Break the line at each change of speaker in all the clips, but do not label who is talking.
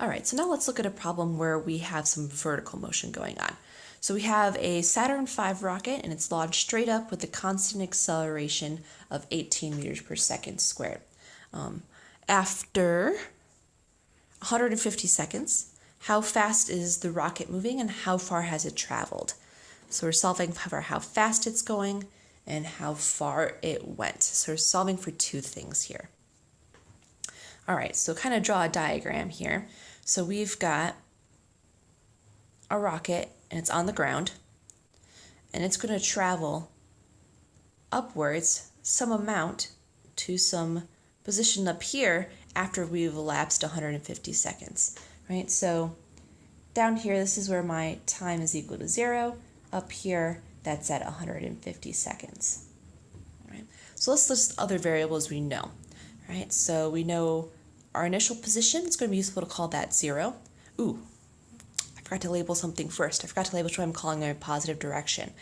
All right, so now let's look at a problem where we have some vertical motion going on. So we have a Saturn V rocket and it's launched straight up with a constant acceleration of 18 meters per second squared. After 150 seconds, how fast is the rocket moving and how far has it traveled? So we're solving for how fast it's going and how far it went. So we're solving for two things here. All right, so kind of draw a diagram here. So we've got a rocket and it's on the ground and it's going to travel upwards some amount to some position up here after we've elapsed 150 seconds, right? So down here, this is where my time is equal to 0. Up here, that's at 150 seconds. All right. So let's list other variables we know. All right, so we know our initial position. It's going to be useful to call that 0. Ooh, I forgot to label something first. I forgot to label what I'm calling a positive direction.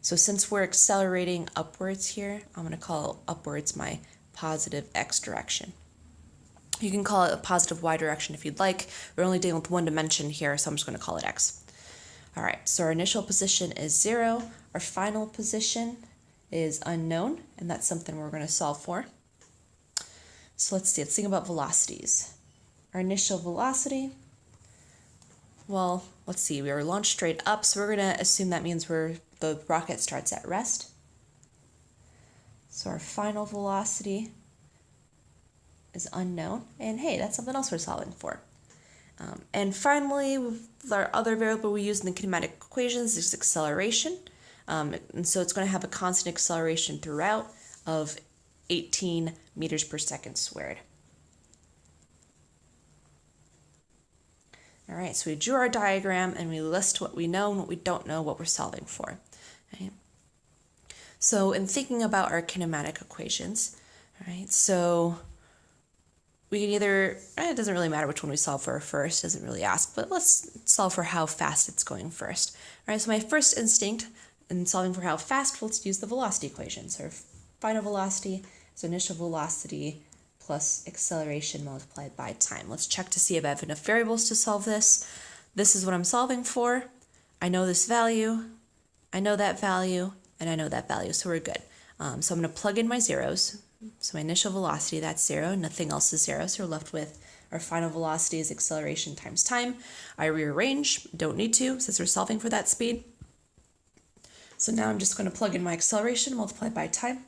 So since we're accelerating upwards here, I'm going to call upwards my positive x direction. You can call it a positive y direction if you'd like. We're only dealing with one dimension here, so I'm just going to call it x. All right, so our initial position is 0. Our final position is unknown, and that's something we're going to solve for. So let's see, let's think about velocities. Our initial velocity, well, let's see, we were launched straight up, so we're going to assume that means the rocket starts at rest. So our final velocity is unknown, and hey, that's something else we're solving for. And finally, our other variable we use in the kinematic equations is acceleration. And so it's going to have a constant acceleration throughout of 18 meters per second squared. All right, so we drew our diagram and we list what we know and what we don't know, what we're solving for. Right? So in thinking about our kinematic equations, all right, so we can either, it doesn't really matter which one we solve for first, doesn't really ask, but let's solve for how fast it's going first. All right, so my first instinct in solving for how fast, let's use the velocity equation. So our final velocity is initial velocity plus acceleration multiplied by time. Let's check to see if I have enough variables to solve this. This is what I'm solving for. I know this value, I know that value, and I know that value, so we're good. So I'm going to plug in my zeros. So my initial velocity, that's 0, nothing else is 0, so we're left with our final velocity is acceleration times time. I rearrange, don't need to, since we're solving for that speed. So now I'm just going to plug in my acceleration multiplied by time.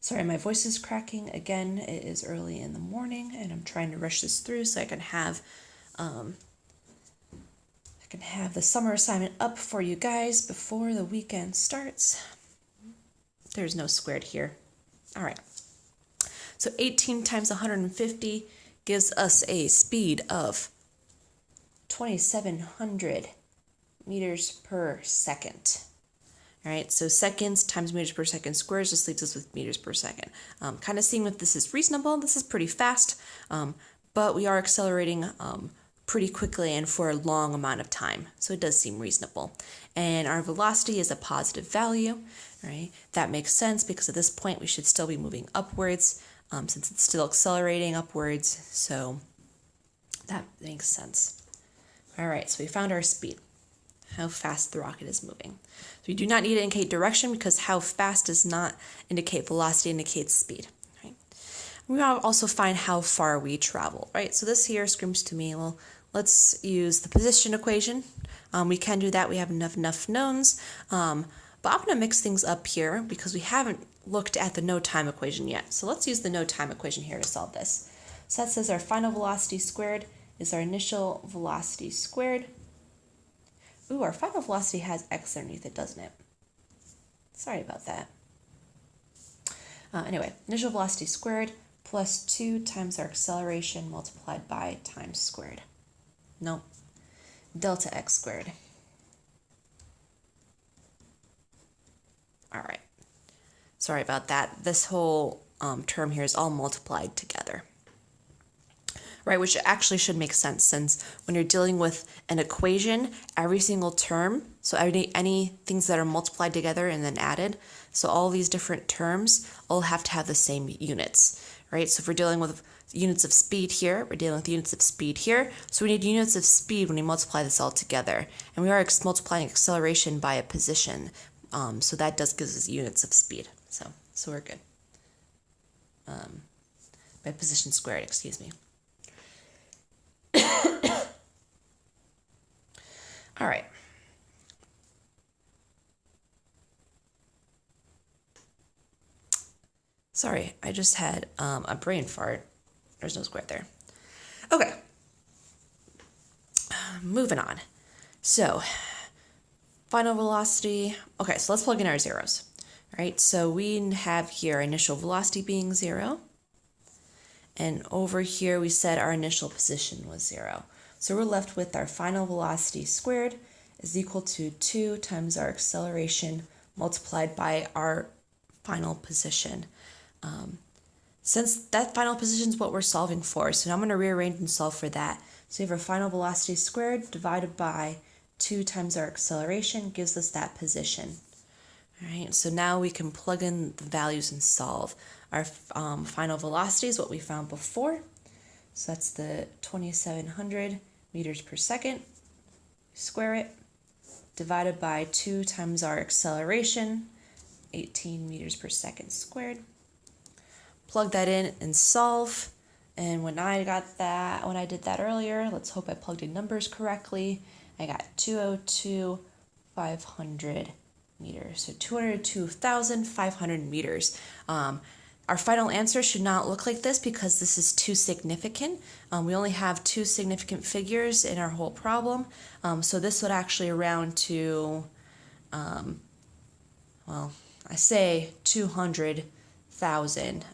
Sorry, my voice is cracking. Again, it is early in the morning, and I'm trying to rush this through so I can have the summer assignment up for you guys before the weekend starts. There's no squared here. All right. So 18 times 150 gives us a speed of 2,700 meters per second. All right, so seconds times meters per second squares just leaves us with meters per second. Kind of seeing if this is reasonable. This is pretty fast, but we are accelerating pretty quickly and for a long amount of time. So it does seem reasonable. And our velocity is a positive value, right? That makes sense because at this point we should still be moving upwards since it's still accelerating upwards. So that makes sense. All right, so we found our speed, how fast the rocket is moving. So we do not need to indicate direction because how fast does not indicate velocity, indicates speed. Right? We also find how far we travel, right? So this here screams to me, well, let's use the position equation. We can do that. We have enough knowns. But I'm going to mix things up here because we haven't looked at the no time equation yet. So let's use the no time equation here to solve this. So that says our final velocity squared is our initial velocity squared. Ooh, our final velocity has x underneath it, doesn't it? Sorry about that. Anyway, initial velocity squared plus 2 times our acceleration multiplied by time squared. Nope. Delta x squared. All right. Sorry about that. This whole term here is all multiplied together. Right, which actually should make sense since when you're dealing with an equation, every single term, so any things that are multiplied together and then added, so all these different terms all have to have the same units, right? So if we're dealing with units of speed here, we're dealing with units of speed here. So we need units of speed when we multiply this all together. And we are multiplying acceleration by a position. So that does give us units of speed. So we're good. By position squared, excuse me. All right. Sorry, I just had a brain fart. There's no square there. Okay. Moving on. So, final velocity. Okay, so let's plug in our zeros. All right, so we have here initial velocity being 0. And over here we said our initial position was 0. So we're left with our final velocity squared is equal to 2 times our acceleration multiplied by our final position. Since that final position is what we're solving for, so now I'm going to rearrange and solve for that. So we have our final velocity squared divided by 2 times our acceleration gives us that position. All right, so now we can plug in the values and solve. Our final velocity is what we found before. So that's the 2,700 meters per second. Square it, divided by 2 times our acceleration, 18 meters per second squared. Plug that in and solve. And when I did that earlier, let's hope I plugged in numbers correctly. I got 202,500 meters. So 202,500 meters. Our final answer should not look like this because this is too significant. We only have 2 significant figures in our whole problem. So this would actually round to, well, I say 200,000.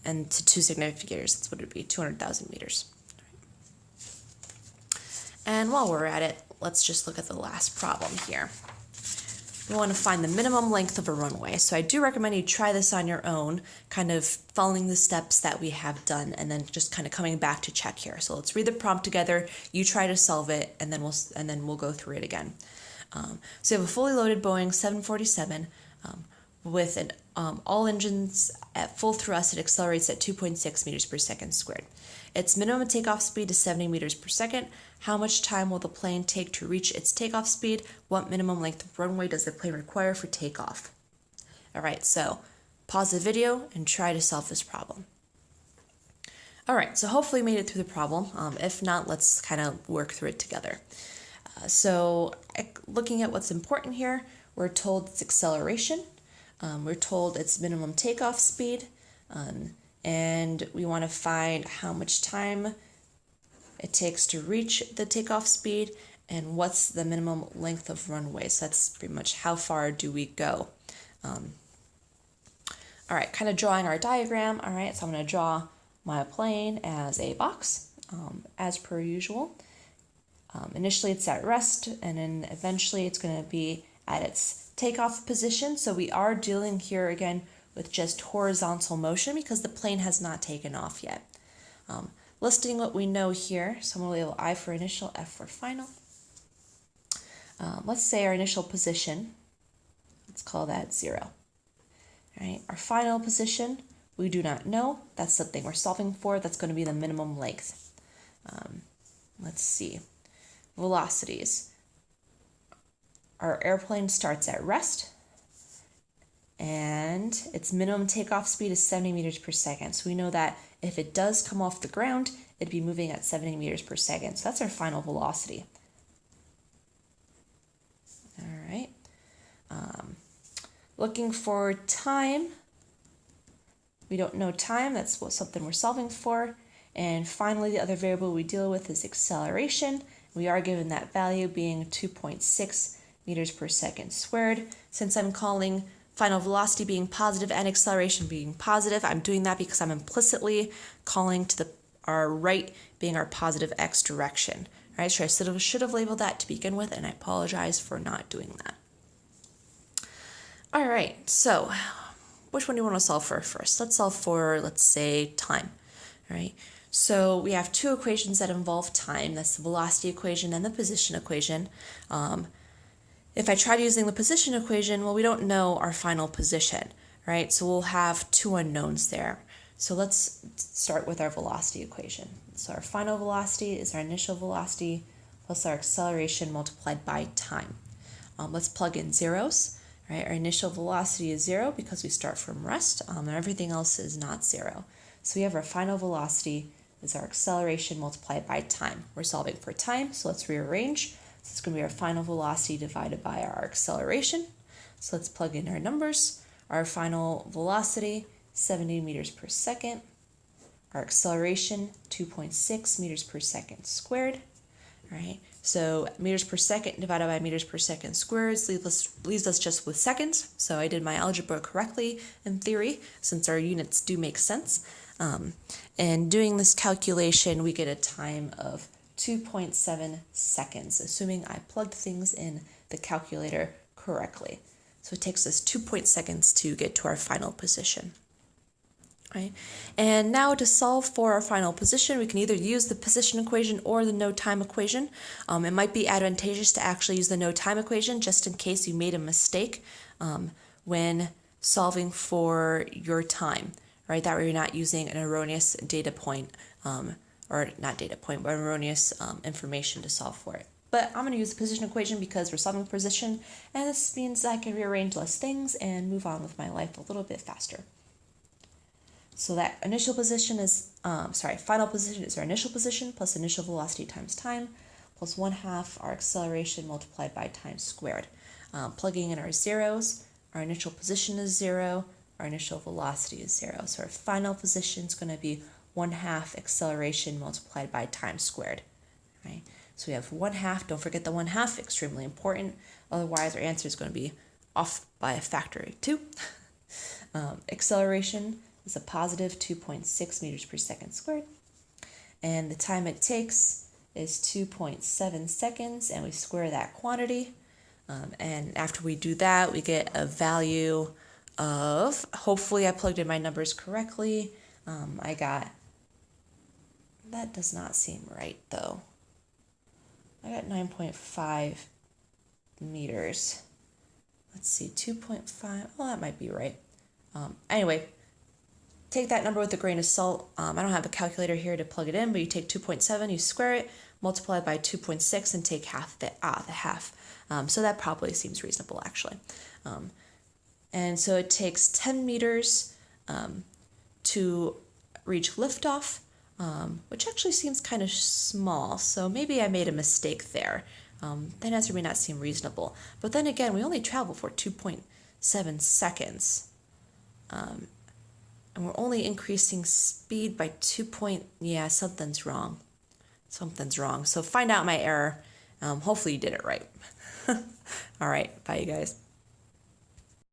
And to 2 significant figures, that's what it would be, 200,000 meters. And while we're at it, let's just look at the last problem here. We want to find the minimum length of a runway. So I do recommend you try this on your own, kind of following the steps that we have done, and then just kind of coming back to check here. So let's read the prompt together. You try to solve it, and then we'll go through it again. So you have a fully loaded Boeing 747 with an all engines at full thrust. It accelerates at 2.6 meters per second squared. Its minimum takeoff speed is 70 meters per second. How much time will the plane take to reach its takeoff speed? What minimum length of runway does the plane require for takeoff? All right, so pause the video and try to solve this problem. All right, so hopefully you made it through the problem. If not, let's kind of work through it together. So looking at what's important here, we're told it's acceleration. We're told its minimum takeoff speed, and we want to find how much time it takes to reach the takeoff speed and what's the minimum length of runway. So that's pretty much how far do we go. All right, kind of drawing our diagram. All right, so I'm going to draw my plane as a box, as per usual. Initially it's at rest, and then eventually it's going to be at its takeoff position. So we are dealing here again with just horizontal motion because the plane has not taken off yet. Listing what we know here, so I'm going to label I for initial, F for final. Let's say our initial position, let's call that 0. All right, our final position, we do not know. That's something we're solving for. That's going to be the minimum length. Let's see. Velocities. Our airplane starts at rest, and its minimum takeoff speed is 70 meters per second. So we know that if it does come off the ground, it'd be moving at 70 meters per second. So that's our final velocity. All right. Looking for time. We don't know time. That's something we're solving for. And finally, the other variable we deal with is acceleration. We are given that value being 2.6 meters per second squared. Since I'm calling final velocity being positive and acceleration being positive, I'm doing that because I'm implicitly calling to our right being our positive x direction. All right, so I should have labeled that to begin with, and I apologize for not doing that. All right, so which one do you want to solve for first? Let's solve for, let's say, time. All right, so we have 2 equations that involve time. That's the velocity equation and the position equation. If I tried using the position equation, well, we don't know our final position, right? So we'll have two unknowns there. So let's start with our velocity equation. So our final velocity is our initial velocity plus our acceleration multiplied by time. Let's plug in zeros, right? Our initial velocity is 0 because we start from rest, and everything else is not 0. So we have our final velocity is our acceleration multiplied by time. We're solving for time, so let's rearrange. So it's going to be our final velocity divided by our acceleration. So let's plug in our numbers. Our final velocity, 70 meters per second. Our acceleration, 2.6 meters per second squared. All right, so meters per second divided by meters per second squared leaves us just with seconds. So I did my algebra correctly in theory, since our units do make sense. And doing this calculation, we get a time of 2.7 seconds, assuming I plugged things in the calculator correctly. So it takes us 2.7 seconds to get to our final position. Right? And now to solve for our final position, we can either use the position equation or the no time equation. It might be advantageous to actually use the no time equation just in case you made a mistake when solving for your time, right? That way you're not using an erroneous data point, or not data point, but erroneous information to solve for it. But I'm going to use the position equation because we're solving position, and this means I can rearrange less things and move on with my life a little bit faster. So that initial position is, final position is our initial position plus initial velocity times time plus 1/2 our acceleration multiplied by time squared. Plugging in our zeros, our initial position is 0, our initial velocity is 0. So our final position is going to be 1/2 acceleration multiplied by time squared, right? So we have 1/2, don't forget the 1/2, extremely important. Otherwise our answer is going to be off by a factor of 2. Acceleration is a positive 2.6 meters per second squared. And the time it takes is 2.7 seconds, and we square that quantity. And after we do that, we get a value of, hopefully I plugged in my numbers correctly. That does not seem right though. I got 9.5 meters. Let's see, 2.5, well, that might be right. Anyway, take that number with a grain of salt. I don't have a calculator here to plug it in, but you take 2.7, you square it, multiply it by 2.6, and take the half. So that probably seems reasonable, actually. And so it takes 10 meters to reach liftoff, which actually seems kind of small. So maybe I made a mistake there. That answer may not seem reasonable. But then again, we only travel for 2.7 seconds. And we're only increasing speed by yeah, something's wrong. Something's wrong. So find out my error. Hopefully you did it right. All right, bye you guys.